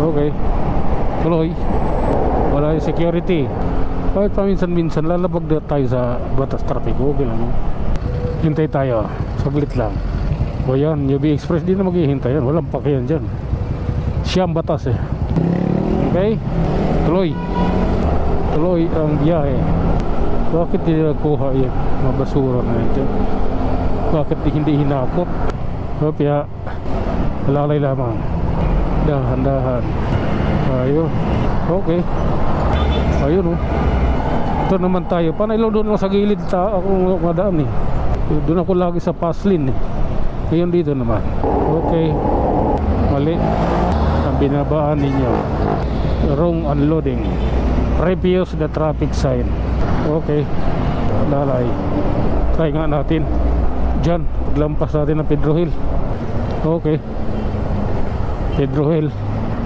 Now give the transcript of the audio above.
Okay, tuloy. Wala yung security. Kahit paminsan-minsan lalabag na tayo sa batas trapiko. Okay lang. Hintay tayo, saglit lang. O yan, UB Express, di na maghihintay yan. Walang pakiyan dyan. Siyang batas eh. Okay, tuloy. Tuloy ang biyahe. Bakit di nakuha yung mga basura na ito? Bakit hindi hinakot? Kaya lalay lamang. Dahan-dahan. Ayun. Okay. Ayun oh. Ito naman tayo. Panay lang doon sa gilid ako madaan eh. Doon ako lagi sa pass lane eh. Ngayon dito naman. Okay. Mali ang binabaan ninyo. Wrong unloading. Refuse the traffic sign. Okay. Lalay. Try nga natin. Diyan, paglampas natin ng Pedro Hill. Okay. Pedro Hill.